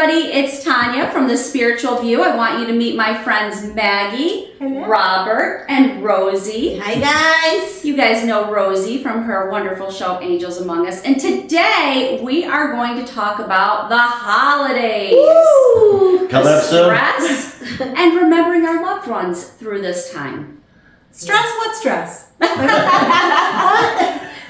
everybody, it's Tanya from The Spiritual View. I want you to meet my friends Maggie, Hello. Robert, and Rosie. Hi guys! You guys know Rosie from her wonderful show Angels Among Us. And today we are going to talk about the holidays. Woo! Coming up soon. Stress and remembering our loved ones through this time. Stress? What stress?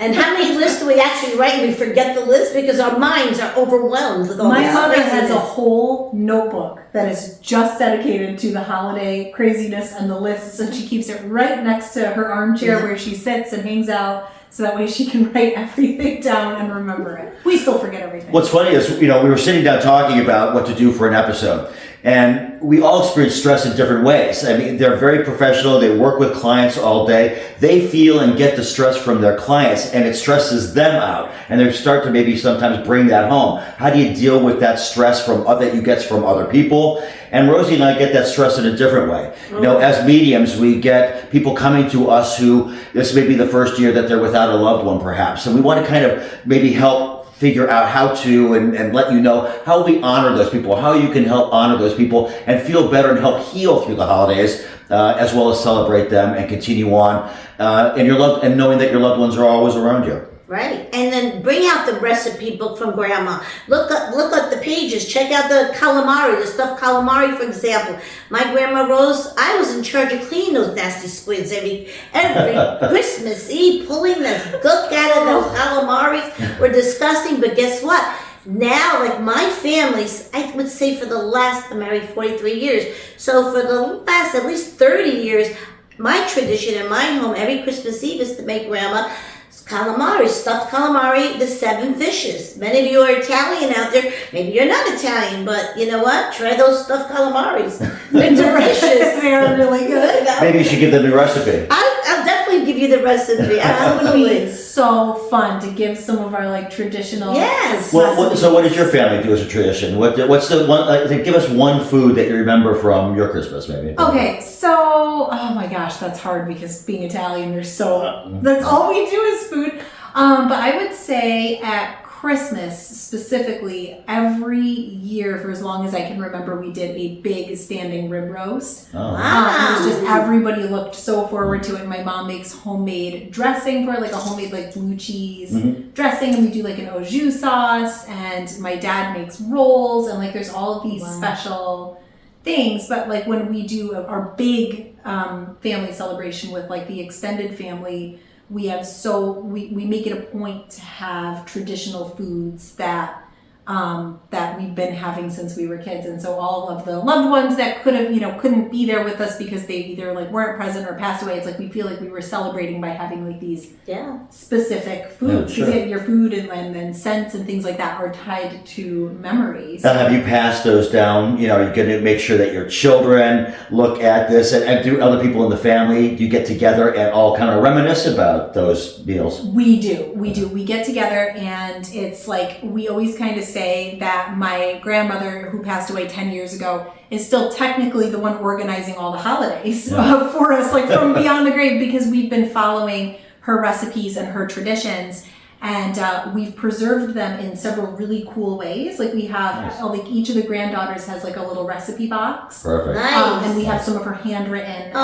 And how many lists do we actually write and we forget the list because our minds are overwhelmed with all My this mother craziness. has a whole notebook that is just dedicated to the holiday craziness and the lists, and she keeps it right next to her armchair where she sits and hangs out, so that way she can write everything down and remember it. We still forget everything. What's funny is, we were sitting down talking about what to do for an episode, and we all experience stress in different ways. I mean, they're very professional. They work with clients all day. They feel and get the stress from their clients, and it stresses them out. And they start to maybe sometimes bring that home. How do you deal with that stress that you get from other people? And Rosie and I get that stress in a different way. As mediums, we get people coming to us who, this may be the first year that they're without a loved one, perhaps. And we want to kind of maybe help figure out how to and let you know how we honor those people, how you can help honor those people and feel better and help heal through the holidays, as well as celebrate them and continue on, and knowing that your loved ones are always around you. Right, and then bring out the recipe book from Grandma. Look at the pages. Check out the calamari, the stuffed calamari, for example. My Grandma Rose, I was in charge of cleaning those nasty squids every Christmas Eve, pulling the gook out of those calamaris. Were disgusting, but guess what? Now, like my family's, I would say for the last, I'm married 43 years, so for the last at least 30 years, my tradition in my home every Christmas Eve is to make Grandma calamari, stuffed calamari, the 7 fishes. Many of you are Italian out there. Maybe you're not Italian, but you know what? Try those stuffed calamaris. They're delicious. They're really good. Maybe you should give them the recipe. I'll definitely give you the recipe. That would be Absolutely. so fun to give some of our traditional. Yes. So what did your family do as a tradition? What's the one? Give us one food that you remember from your Christmas, maybe. Okay, so oh my gosh, that's hard because being Italian, that's all we do is food. But I would say at Christmas specifically, every year for as long as I can remember, we did a big standing rib roast. Oh. Wow. It was just everybody looked so forward to it. My mom makes homemade dressing for it, a homemade blue cheese dressing, and we do an au jus sauce. And my dad makes rolls, and there's all of these special things. But when we do our big family celebration with the extended family, we have we make it a point to have traditional foods that we've been having since we were kids, and so all of the loved ones that couldn't be there with us because they either weren't present or passed away, it's we feel like we were celebrating by having these specific foods, because your food and then scents and things like that are tied to memories. Now, have you passed those down? Are you going to make sure that your children look at this, and do other people in the family? Do you get together and all kind of reminisce about those meals? We do. We get together, and it's we always kind of say that my grandmother, who passed away 10 years ago, is still technically the one organizing all the holidays for us, from beyond the grave, because we've been following her recipes and her traditions. And we've preserved them in several really cool ways. We have, each of the granddaughters has a little recipe box. Perfect. Nice. And we have some of her handwritten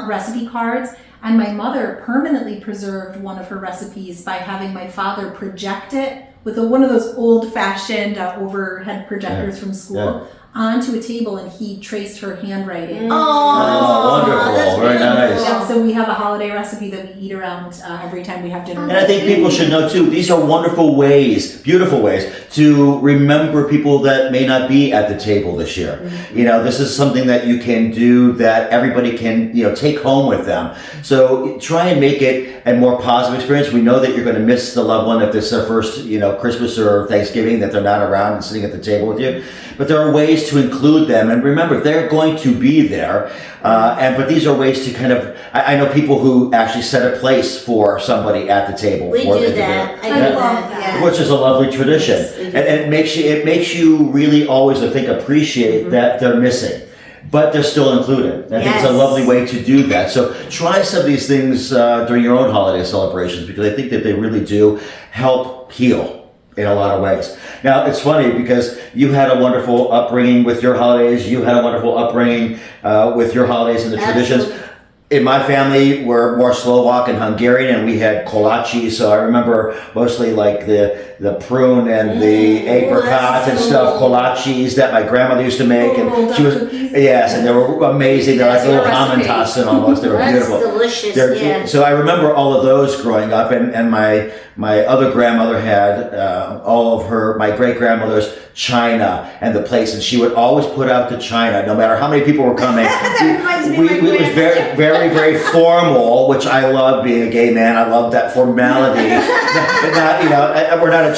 recipe cards. And my mother permanently preserved one of her recipes by having my father project it with one of those old-fashioned overhead projectors from school onto a table, and he traced her handwriting. Oh, wonderful. That's Very nice. Yeah, so we have a holiday recipe that we eat around every time we have dinner. And I think people should know too, these are wonderful ways, beautiful ways, to remember people that may not be at the table this year. This is something that you can do that everybody can, take home with them. So try and make it a more positive experience. We know that you're going to miss the loved one if this is their first, Christmas or Thanksgiving, that they're not around and sitting at the table with you. But there are ways to include them, and remember, they're going to be there. But these are ways to kind of, I know people who actually set a place for somebody at the table. We do that. I love that. Which is a lovely tradition. Yes, and it makes you really always, I think, appreciate that they're missing, but they're still included. I think it's a lovely way to do that. So try some of these things during your own holiday celebrations, because I think that they really do help heal in a lot of ways. Now, it's funny because you had a wonderful upbringing with your holidays. You had a wonderful upbringing with your holidays and the traditions. In my family, we're more Slovak and Hungarian, and we had kolache. So I remember mostly like the prune and the apricot and stuff, kolaches that my grandmother used to make. And she was, yes, and they were amazing. They're like little hamantassen almost. They were beautiful. Delicious, yeah. So I remember all of those growing up, and my other grandmother had all of my great grandmother's china and the place, and she would always put out the china, no matter how many people were coming. It was very, very, very formal, which I love being a gay man. I love that formality.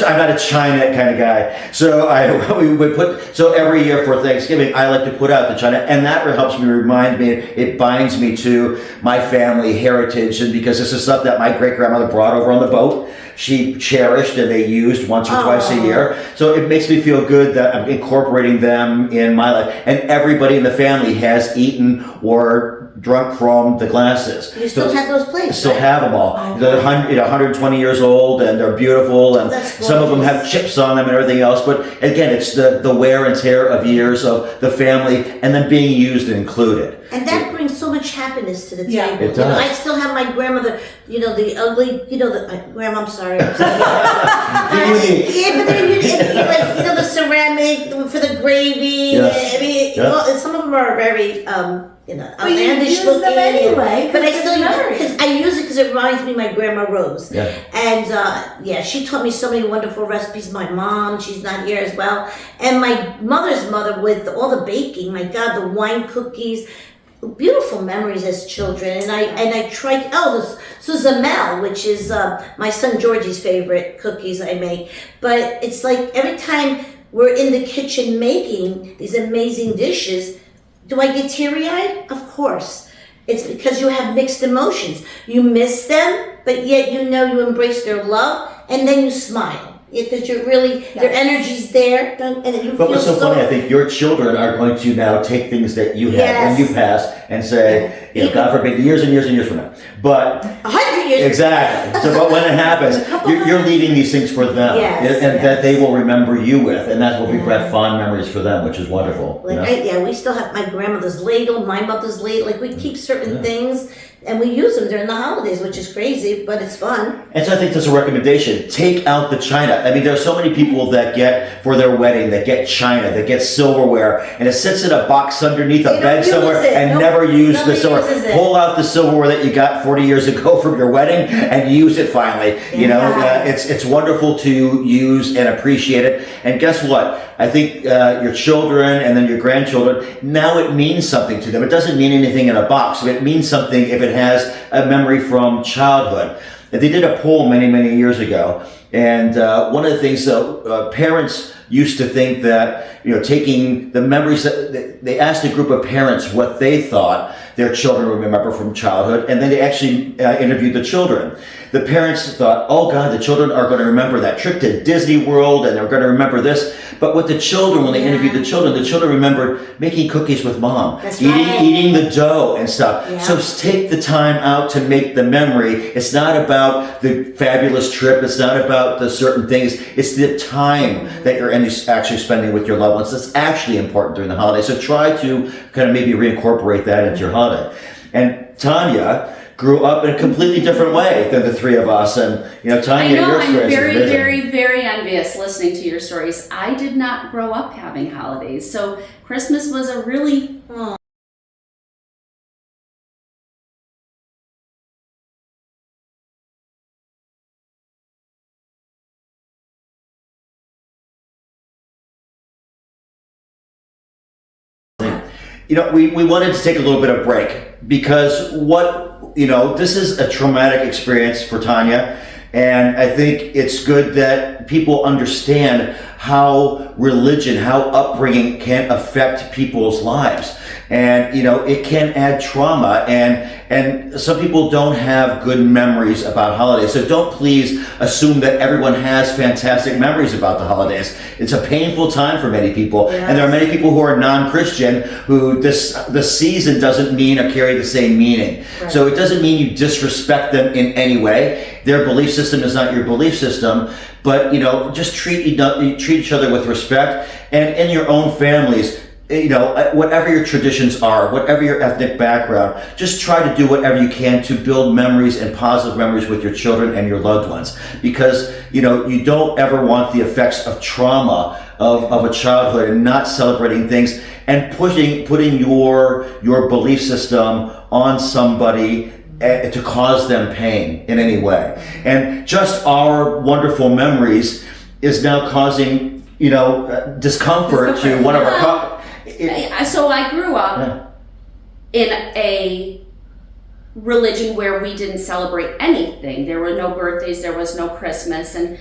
I'm not a china kind of guy. So we would so every year for Thanksgiving, I like to put out the china, and that helps me remind me. It binds me to my family heritage, and because this is stuff that my great grandmother brought over on the boat. She cherished and they used once or twice a year. So it makes me feel good that I'm incorporating them in my life. And everybody in the family has eaten or drunk from the glasses. You still have those plates, Still right? have them all. They're 120 years old and they're beautiful, and some of them have chips on them and everything else. But again, it's the wear and tear of years of the family and then being used and included. And that brings so much happiness to the table. Yeah, it does. I still have my grandmother, the ugly, grandma, I'm sorry. Yeah, but they're unique, like, the ceramic for the gravy. Yes. I mean, Yeah. some of them are very, But you outlandish use them looking. anyway. But I still memories. because I use it because it reminds me of my grandma Rose. Yeah. And she taught me so many wonderful recipes. My mom, she's not here as well, and my mother's mother with all the baking. My God, the wine cookies. Beautiful memories as children, and I tried. Suzamel, which is my son Georgie's favorite cookies I make. But it's like every time we're in the kitchen making these amazing dishes, do I get teary-eyed? Of course. It's because you have mixed emotions. You miss them, but yet you embrace their love, and then you smile. Because you're really, their energy's there, and you But feel what's so funny, I think your children are going to now take things that you had when you passed and say, God forbid, years and years and years from now. But 100 years. exactly. So, but when it happens, you're leaving these things for them, and that they will remember you with, and that's what we brought fond memories for them, which is wonderful. We still have my grandmother's ladle, my mother's ladle. Like we keep certain things. And we use them during the holidays, which is crazy, but it's fun. And so I think that's a recommendation. Take out the china. I mean, there are so many people that get, for their wedding, that get china, that get silverware, and it sits in a box underneath a bed somewhere and never use the silverware. Pull out the silverware that you got 40 years ago from your wedding and use it finally. It's wonderful to use and appreciate it. And guess what? I think your children and then your grandchildren, now it means something to them. It doesn't mean anything in a box, but it means something if it has a memory from childhood. They did a poll many, many years ago, and one of the things parents used to think that, taking the memories that they asked a group of parents what they thought their children would remember from childhood, and then they actually interviewed the children. The parents thought, oh God, the children are going to remember that trip to Disney World, and they're going to remember this. But with the children, when they interviewed the children remembered making cookies with mom, eating the dough and stuff. Yeah. So take the time out to make the memory. It's not about the fabulous trip. It's not about the certain things. It's the time that you're actually spending with your loved ones that's actually important during the holiday. So try to kind of maybe reincorporate that into your holiday. And Tanya grew up in a completely different way than the three of us. And, Tanya, your experience I'm very, is amazing. very, very envious listening to your stories. I did not grow up having holidays, so Christmas was a really... We wanted to take a little bit of break because this is a traumatic experience for Tanya, and I think it's good that people understand how religion, how upbringing can affect people's lives. And, it can add trauma, and some people don't have good memories about holidays. So don't please assume that everyone has fantastic memories about the holidays. It's a painful time for many people. Yes. And there are many people who are non-Christian who the season doesn't mean or carry the same meaning. Right. So it doesn't mean you disrespect them in any way. Their belief system is not your belief system, but just treat each other with respect. And in your own families, whatever your traditions are, whatever your ethnic background, just try to do whatever you can to build memories and positive memories with your children and your loved ones. Because, you don't ever want the effects of trauma of a childhood and not celebrating things and putting your belief system on somebody to cause them pain in any way. And just our wonderful memories is now causing, discomfort to one of our So I grew up in a religion where we didn't celebrate anything. There were no birthdays, there was no Christmas. And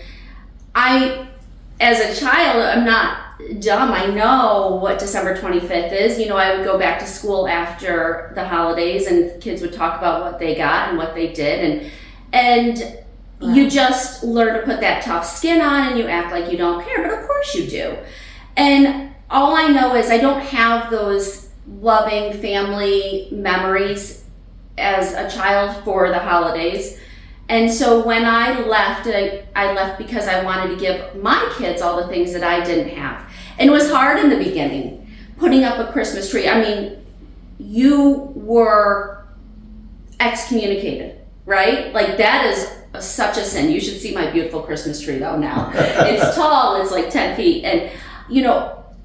as a child, I'm not dumb. I know what December 25th is. I would go back to school after the holidays and kids would talk about what they got and what they did. And you just learn to put that tough skin on and you act like you don't care, but of course you do. And all I know is I don't have those loving family memories as a child for the holidays. And so when I left because I wanted to give my kids all the things that I didn't have. And it was hard in the beginning, putting up a Christmas tree. I mean, you were excommunicated, right? Like that is such a sin. You should see my beautiful Christmas tree though now. It's tall, it's like 10 feet. And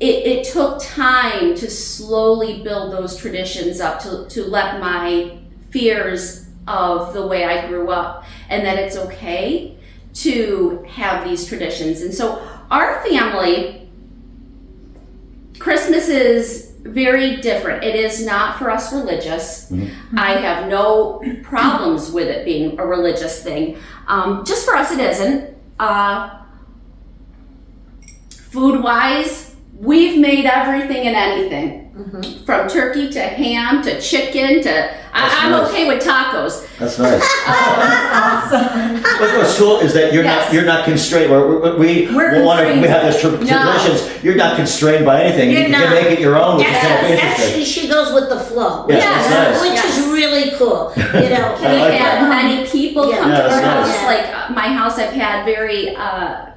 it took time to slowly build those traditions up to let my fears of the way I grew up and that it's okay to have these traditions. And so our family, Christmas is very different. It is not for us religious. Mm-hmm. I have no problems with it being a religious thing. Just for us it isn't. Food-wise, we've made everything and anything. Mm-hmm. From turkey to ham to chicken to I'm nice. Okay with tacos. That's nice. That's awesome. What's cool is that you're not constrained. We have those traditions. You're not constrained by anything. You can make it your own, which is kind of interesting. Actually, she goes with the flow. Yes. Which is really cool. We have many people come to our house. Nice. Like my house, I've had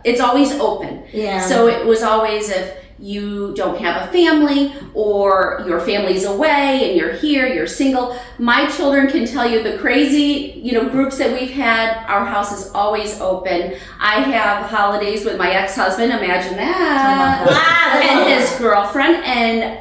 it's always open. Yeah. So it was always if you don't have a family or your family's away and you're here, you're single. My children can tell you the crazy, groups that we've had, our house is always open. I have holidays with my ex-husband, imagine that, and his girlfriend. And,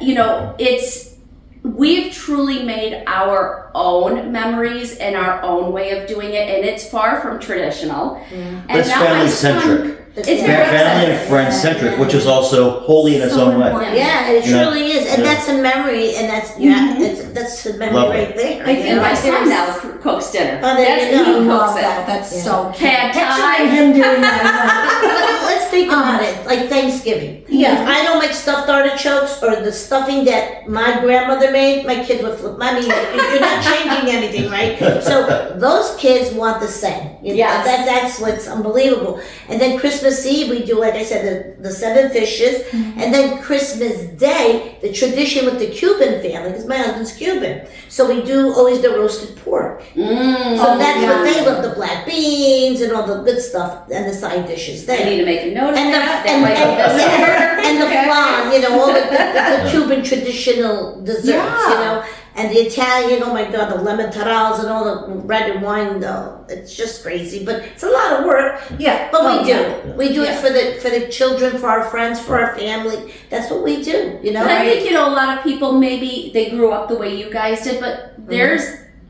we've truly made our own memories and our own way of doing it. And it's far from traditional. Yeah. And that's family-centric. It's family and friend-centric, which is also holy in its own way. Yeah, it truly is, and that's a memory, and that's a memory right there. I think my son now cooks dinner. Oh, there you go. He loves that. That's so cute. Picturing him doing that. Let's think about it, like Thanksgiving. Yeah. If I don't make stuffed artichokes or the stuffing that my grandmother made, my kids would flip. I mean, you're not changing anything, right? So those kids want the same. That's what's unbelievable. And then Christmas Eve, we do, like I said, the 7 fishes. Mm-hmm. And then Christmas Day, the tradition with the Cuban family, because my husband's Cuban. So we do always the roasted pork. So that's what they love, the black beans and all the good stuff and the side dishes there. I need to make a note of and that. And the flan, all the Cuban traditional desserts, and the Italian, oh my God, the lemon tarals and all the red wine, though. It's just crazy, but it's a lot of work. Yeah. But we do. Yeah. We do it for the children, for our friends, for our family. That's what we do, But I think, a lot of people, maybe they grew up the way you guys did, but there's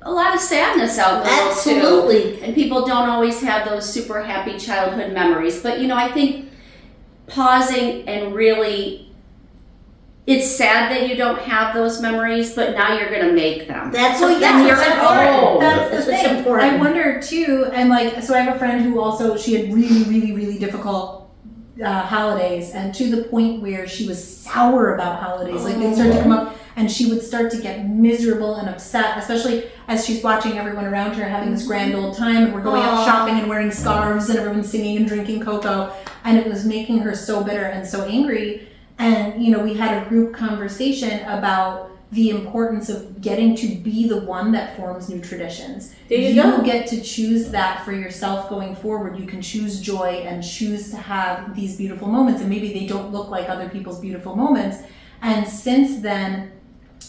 a lot of sadness out there. Absolutely. Too. And people don't always have those super happy childhood memories. But, I think pausing and really, it's sad that you don't have those memories, but now you're going to make them. That's what's important. That's the thing. Important. I wonder too, and so I have a friend who also, she had really, really, really difficult holidays, and to the point where she was sour about holidays. Like they started to come up, and she would start to get miserable and upset, especially as she's watching everyone around her having this grand old time, and we're going out shopping and wearing scarves, and everyone's singing and drinking cocoa, and it was making her so bitter and so angry. And we had a group conversation about the importance of getting to be the one that forms new traditions. There you go. Get to choose that for yourself going forward. You can choose joy and choose to have these beautiful moments, and maybe they don't look like other people's beautiful moments. And since then,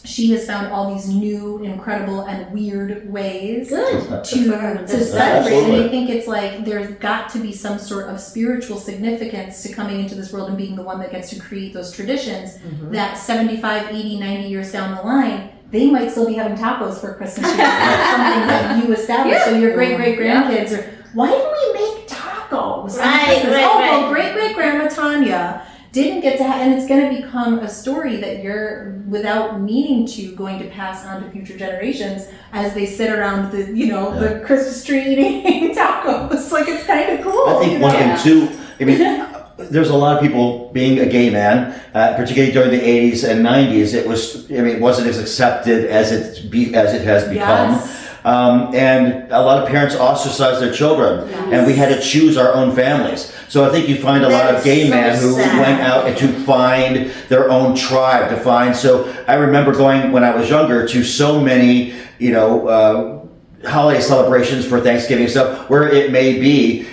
she has found all these new, incredible, and weird ways to celebrate. And I think it's like there's got to be some sort of spiritual significance to coming into this world and being the one that gets to create those traditions that 75, 80, 90 years down the line, they might still be having tacos for Christmas. That's something that you established. So your great-great-grandkids are, why do we make tacos? Well, great-great-grandma Tanya didn't get to have, and it's going to become a story that you're, without meaning to, going to pass on to future generations as they sit around the, the Christmas tree eating tacos. Like, it's kind of cool. I think one thing too, I mean, there's a lot of people, being a gay man, particularly during the 80s and 90s, it wasn't as accepted as it has become. Yes. And a lot of parents ostracized their children, and we had to choose our own families. So I think you find a lot of gay men who went out to find their own tribe, So I remember going, when I was younger, to so many, holiday celebrations for Thanksgiving and stuff, where it may be,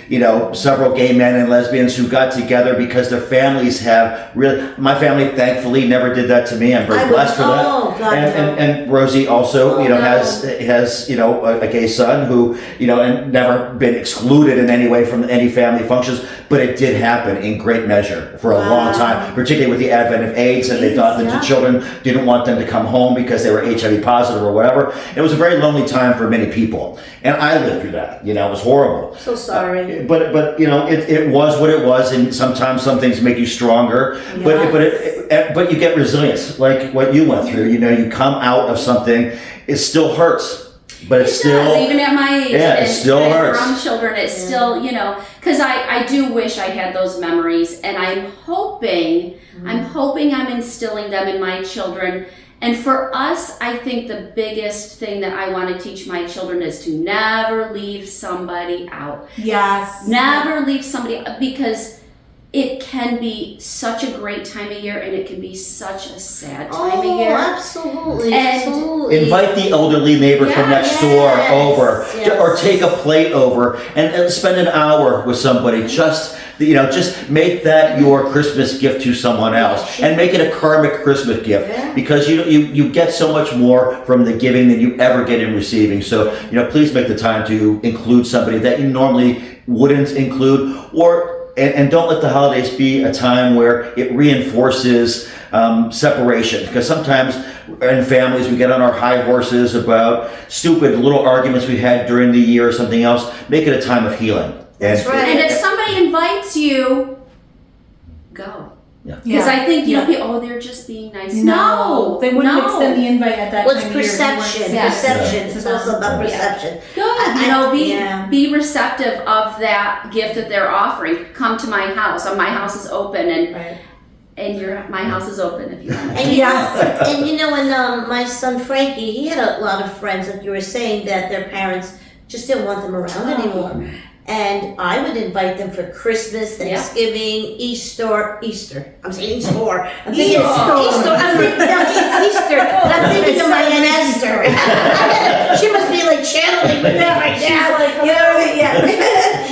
several gay men and lesbians who got together because their families have my family thankfully never did that to me. I'm very blessed for that. And Rosie also, has a gay son who, and never been excluded in any way from any family functions, but it did happen in great measure for a long time, particularly with the advent of AIDS, and they thought that the children didn't want them to come home because they were HIV positive or whatever. It was a very lonely time for many people, and I lived through that. It was horrible. So sorry. But it was what it was, and sometimes some things make you stronger. Yes. But you get resilience, like what you went through. You come out of something, it still hurts. But it still does, even at my age. Yeah, it still hurts. From children, it's still, because I do wish I had those memories, and I'm hoping I'm instilling them in my children. And for us, I think the biggest thing that I want to teach my children is to never leave somebody out. Yes. Never leave somebody out, because it can be such a great time of year, and it can be such a sad time of year. Absolutely. Invite the elderly neighbor from next door over, or take a plate over, and spend an hour with somebody. Just make that your Christmas gift to someone else, and make it a karmic Christmas gift, because you get so much more from the giving than you ever get in receiving. So please make the time to include somebody that you normally wouldn't include, and don't let the holidays be a time where it reinforces separation, because sometimes in families we get on our high horses about stupid little arguments we had during the year or something else. Make it a time of healing. That's right. And if somebody invites you, go. Because I think people, they're just being nice. No, they wouldn't extend the invite at that time of year. Perception. It's also about perception. Good. Be receptive of that gift that they're offering. Come to my house. My house is open, and my house is open if you want. And my son Frankie, he had a lot of friends, like you were saying, that their parents just didn't want them around anymore. And I would invite them for Christmas, Thanksgiving, Easter. I'm saying Easter. I'm thinking Easter. It's Easter. But I'm thinking of my Aunt Esther. She must be like channeling with that right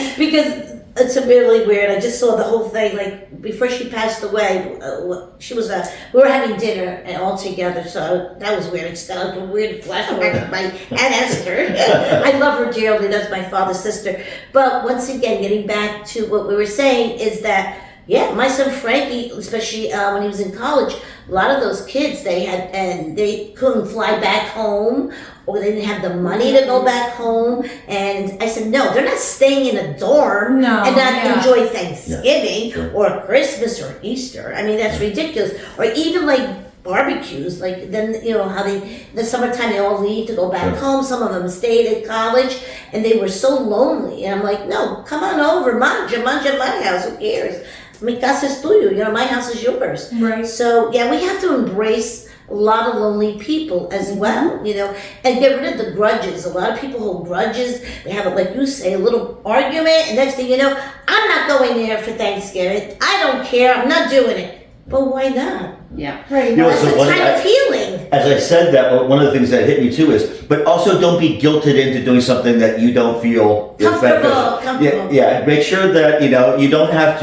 now. Because it's really weird. I just saw the whole thing. Like before she passed away, we were having dinner and all together. So that was weird. It's got like a weird flashback of my Aunt Esther. I love her dearly. That's my father's sister. But once again, getting back to what we were saying is that my son Frankie, especially when he was in college, a lot of those kids they couldn't fly back home, or they didn't have the money to go back home. And I said, no, they're not staying in a dorm and not enjoy Thanksgiving or Christmas or Easter. I mean, that's ridiculous. Or even like barbecues, like then how in the summertime they all leave to go back home. Some of them stayed at college, and they were so lonely. And I'm like, no, come on over, manja at my house. Who cares? mi casa es tuyo, my house is yours. Right. So, yeah, we have to embrace a lot of lonely people as well, and get rid of the grudges. A lot of people hold grudges. They have, like you say, a little argument, and next thing you know, I'm not going there for Thanksgiving. I don't care. I'm not doing it. But why not? Yeah. Right. That's a time of healing. As I said that, one of the things that hit me too is, but also don't be guilted into doing something that you don't feel is beneficial. Comfortable. Yeah. Make sure that you don't have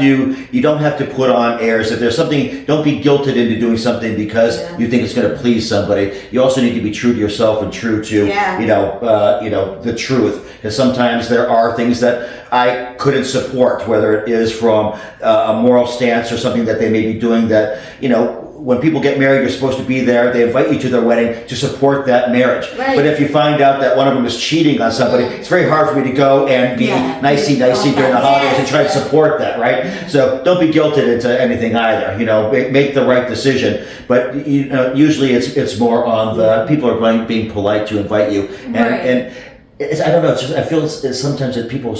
to put on airs. If there's something, don't be guilted into doing something because you think it's going to please somebody. You also need to be true to yourself and true to the truth. Because sometimes there are things that I couldn't support, whether it is from a moral stance or something that they may be doing that when people get married, you're supposed to be there. They invite you to their wedding to support that marriage. Right. But if you find out that one of them is cheating on somebody, it's very hard for me to go and be nicey during the holidays and try to support that, right? So don't be guilted into anything either. Make the right decision. But usually it's more on the people are being polite to invite you, and it's, I don't know. It's just, I feel it's sometimes that people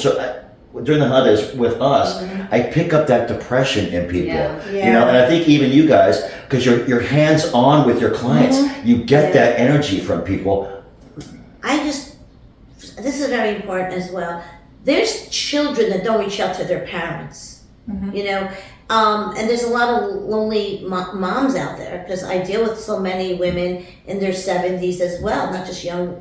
during the holidays with us, I pick up that depression in people, and I think even you guys, because you're hands on with your clients, you get that energy from people. This is very important as well. There's children that don't reach out to their parents, and there's a lot of lonely moms out there, because I deal with so many women in their 70s as well, not just young,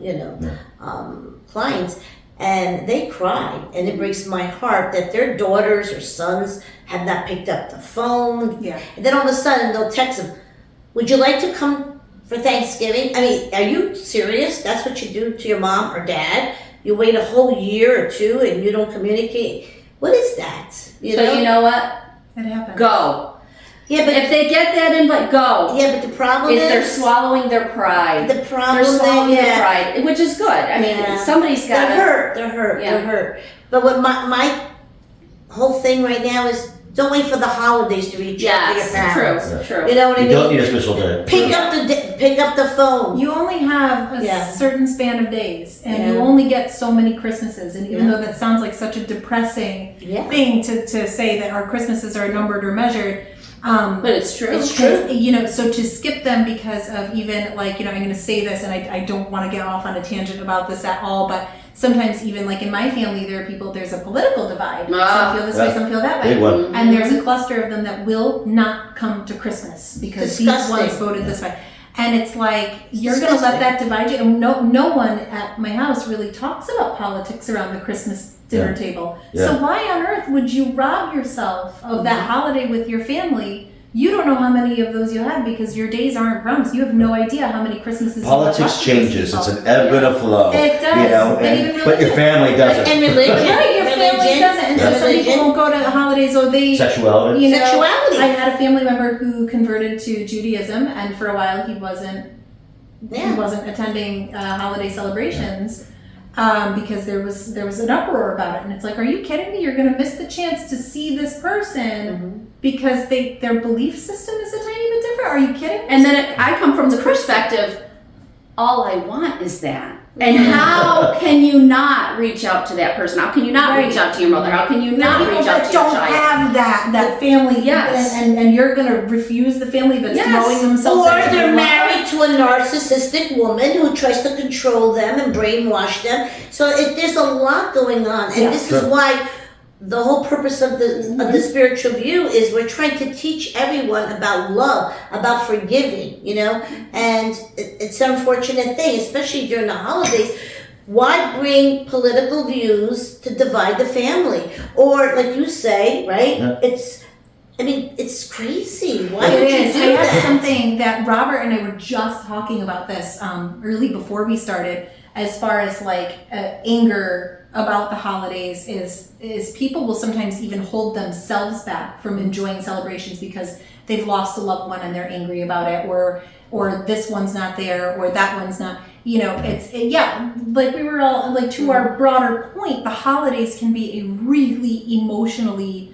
clients. And they cry, and it breaks my heart that their daughters or sons have not picked up the phone. Yeah. And then all of a sudden they'll text them, "Would you like to come for Thanksgiving?" I mean, are you serious? That's what you do to your mom or dad? You wait a whole year or two and you don't communicate? What is that? You know what? It happens. Go. Yeah, but if they get that invite, go. Yeah, but the problem is they're swallowing their pride. The problem they're swallowing is, their pride, which is good. I mean, somebody's got to. They're hurt. But what my whole thing right now is, don't wait for the holidays to reach out to your parents. True. You know what I mean? You don't need a special day. Pick up the phone. You only have a certain span of days, and you only get so many Christmases. And even though that sounds like such a depressing thing to say that our Christmases are numbered or measured, but it's true. It's true. So to skip them because of even I'm going to say this, and I don't want to get off on a tangent about this at all, but sometimes even like in my family, there's a political divide. Some feel this way, some feel that way. Big one. And there's a cluster of them that will not come to Christmas because these ones voted this way. And it's like, you're going to let that divide you. And no one at my house really talks about politics around the Christmas dinner table. So why on earth would you rob yourself of that holiday with your family? You don't know how many of those you have because your days aren't promised. You have no idea how many Christmases. Politics changes. It's an ebb and a flow. It does. But your family doesn't. And religion. Right, your family doesn't. And so some people won't go to the holidays or they... Sexuality. Sexuality. I had a family member who converted to Judaism, and for a while he wasn't attending holiday celebrations. Because there was an uproar about it, and it's like, are you kidding me? You're going to miss the chance to see this person because their belief system is a tiny bit different. Are you kidding me? And then I come from the perspective, all I want is that. And how can you not reach out to that person? How can you not reach out to your mother? How can you not reach out to your child? Don't have that family, and you're going to refuse the family that's knowing themselves. Or they're married to a narcissistic woman who tries to control them and brainwash them. So there's a lot going on, and this is why the whole purpose of the spiritual view is we're trying to teach everyone about love, about forgiving, and it's an unfortunate thing, especially during the holidays. Why bring political views to divide the family? Or like you say, right? Yeah. It's crazy. Why would you do that? I had something that Robert and I were just talking about this early before we started, as far as like anger about the holidays is people will sometimes even hold themselves back from enjoying celebrations because they've lost a loved one and they're angry about it, or this one's not there, or that one's not. Like we were all like, to our broader point, the holidays can be a really emotionally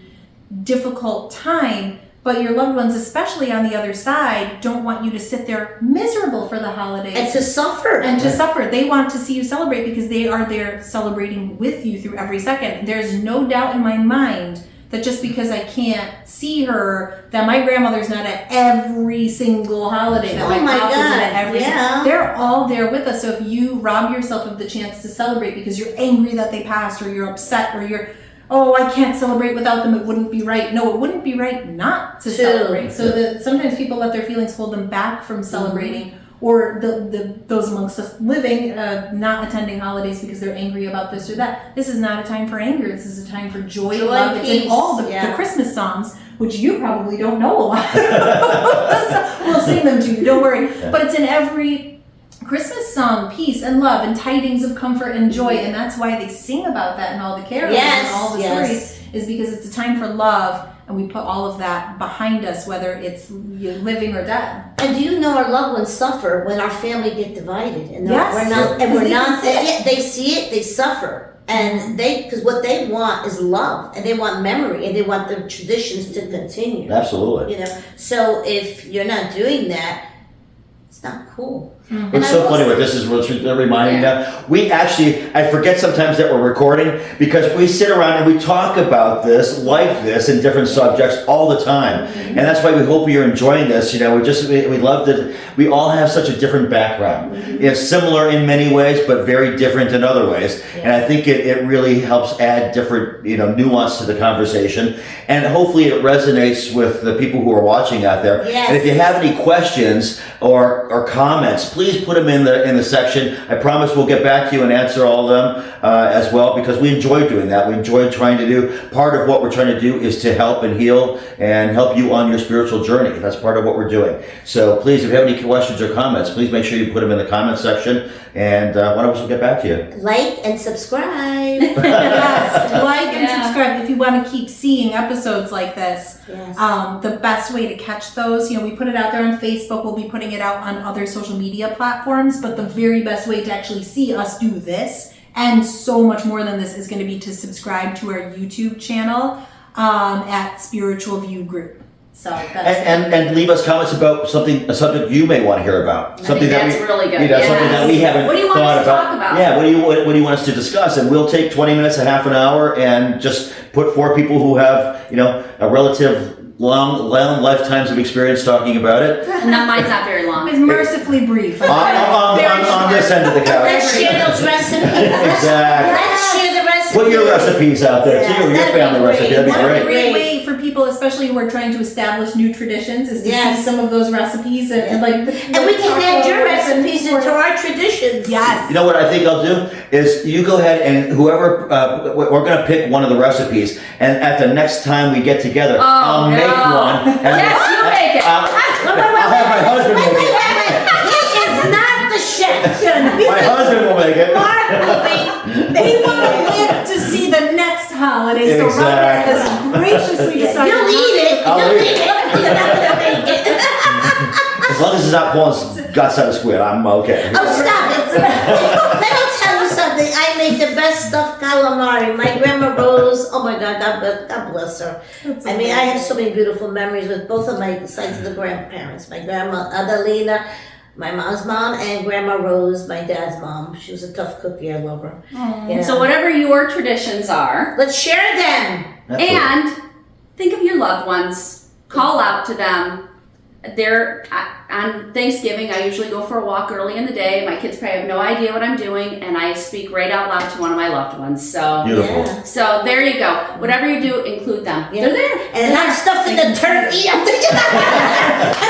difficult time, but your loved ones, especially on the other side, don't want you to sit there miserable for the holidays. And to suffer. They want to see you celebrate because they are there celebrating with you through every second. There's no doubt in my mind that just because I can't see her, that my grandmother's not at every single holiday, that Oh my pop isn't at God, every yeah. they're all there with us. So if you rob yourself of the chance to celebrate because you're angry that they passed, or you're upset, or you're, oh, I can't celebrate without them, it wouldn't be right. No, it wouldn't be right not to True. celebrate. So that sometimes people let their feelings hold them back from celebrating, or those amongst us living, not attending holidays because they're angry about this or that. This is not a time for anger. This is a time for joy, Joy, love. It's in peace, all the yeah. Christmas songs, which you probably don't know a lot. We'll sing them to you, don't worry. But it's in every Christmas song, peace and love and tidings of comfort and joy. And that's why they sing about that in all the carols and all the stories, is because it's a time for love. And we put all of that behind us, whether it's living or dead. And do you know our loved ones suffer when our family get divided, and Yes. we're not, and Because we're they not. can see it. Yeah, they see it, they suffer, and because what they want is love, and they want memory, and they want the traditions to continue. Absolutely. You know, so if you're not doing that, it's not cool. It's so funny what this is reminding me of. We actually, I forget sometimes that we're recording because we sit around and we talk about this, like this, and different subjects all the time. And that's why we hope you're enjoying this. You know, we love that we all have such a different background. It's similar in many ways, but very different in other ways. And I think it really helps add different, nuance to the conversation. And hopefully it resonates with the people who are watching out there. Yes. And if you have any questions or comments, please put them in the section. I promise we'll get back to you and answer all of them as well, because we enjoy doing that. We enjoy trying to do, part of what we're trying to do is to help and heal and help you on your spiritual journey. That's part of what we're doing. So please, if you have any questions or comments, please make sure you put them in the comment section, and one of us will get back to you. Like and subscribe. Yes, like and subscribe if you want to keep seeing episodes like this. Yes. The best way to catch those, we put it out there on Facebook. We'll be putting it out on other social media platforms, but the very best way to actually see us do this and so much more than this is going to be to subscribe to our YouTube channel at Spiritual View Group. So that's And leave us comments about a subject you may want to hear about. Something that's really good. Something that we haven't What do you want thought us to talk about? Yeah, what do you want us to discuss? And we'll take 20 minutes, a half an hour, and just put 4 people who have, a relative long lifetimes of experience talking about it. Mine's not very long. it's mercifully brief. On this end of the couch. Let's share those recipes. Exactly. Let's share the recipes. Put your recipes out there Yeah, too, your that'd be family great. recipe. That'd be One great. great way for people, especially who are trying to establish new traditions, is to see some of those recipes and like. And we can add your recipes into our traditions. Yes. You know what I think I'll do is you go ahead and whoever we're going to pick one of the recipes, and at the next time we get together, I'll make one. And Yes, you make it. I'll have my husband make it. He is not the chef. My husband will make it. Mark will be. They want to live to see the next holiday, so Robert has graciously decided. You'll eat it. I'll You'll eat eat it. You're not gonna make it. As long as it's not pulling guts out of squid, I'm okay. Oh, stop it. Let me tell you something. I make the best stuffed calamari. My grandma Rose, oh my God, God bless her. I mean, I have so many beautiful memories with both of my sides of the grandparents. My grandma Adelina, my mom's mom, and Grandma Rose, my dad's mom. She was a tough cookie. I love her. Yeah. So whatever your traditions are, Let's share them. and think of your loved ones. Call out to them. On Thanksgiving, I usually go for a walk early in the day. My kids probably have no idea what I'm doing, and I speak right out loud to one of my loved ones. So, Beautiful. Yeah. so there you go. Whatever you do, include them. Yeah. They're there. And I'm stuffed in the turkey. I'm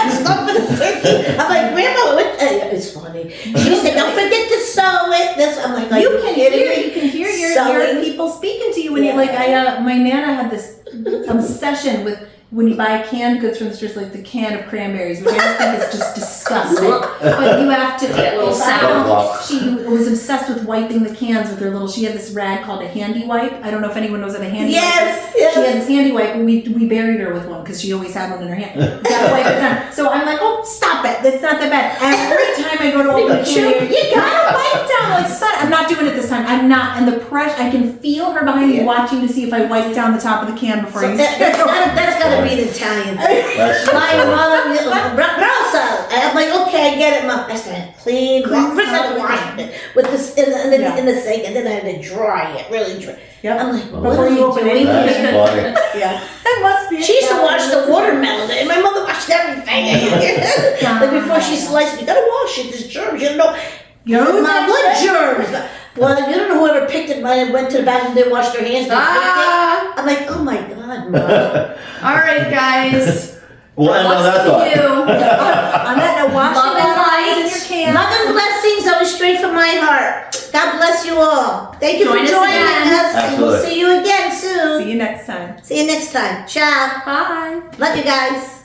stuffed in the turkey. I'm like, Grandma, what? It's funny. She said, don't forget to sew it. I'm like, You can hear your Sewing. people speaking to you when you like. My Nana had this obsession with when you buy canned goods from the stores, like the can of cranberries, which I just think is just disgusting. But you have to That little sound. She was obsessed with wiping the cans with her little. She had this rag called a handy wipe. I don't know if anyone knows what a handy wipe is. Yes. She had this handy wipe, and we buried her with one because she always had one in her hand. Gotta wipe it down. So I'm like, oh, stop it! It's not that bad. Every time I go to open a can, you gotta wipe down. Like, son, I'm not doing it this time. I'm not. And the pressure, I can feel her behind me watching to see if I wipe down the top of the can before I use it. That's gotta be an Italian. That's My mother, Rosa. I'm like, okay, get it, Mom. I started clean. First I had to wash it with this in the sink, and then I had to dry it, really dry. Yep. I'm like, Oh, what are you you open doing? it. That's funny. Yeah. It must be. She used to wash the watermelon, and my mother washed everything. Like before she sliced it, you gotta wash it. There's germs, you don't know. Mom, what germs? Well, you don't know whoever picked it and went to the bathroom, they washed their hands, they picked it. I'm like, oh my God, Mom. All right, guys. We'll end on that thought. On that note, wash Love your and hands in light. your cans. Love and blessings always straight from my heart. God bless you all. Thank you Join for us joining again. us, and we'll Absolutely. see you again soon. See you next time. See you next time. Ciao. Bye. Love you guys.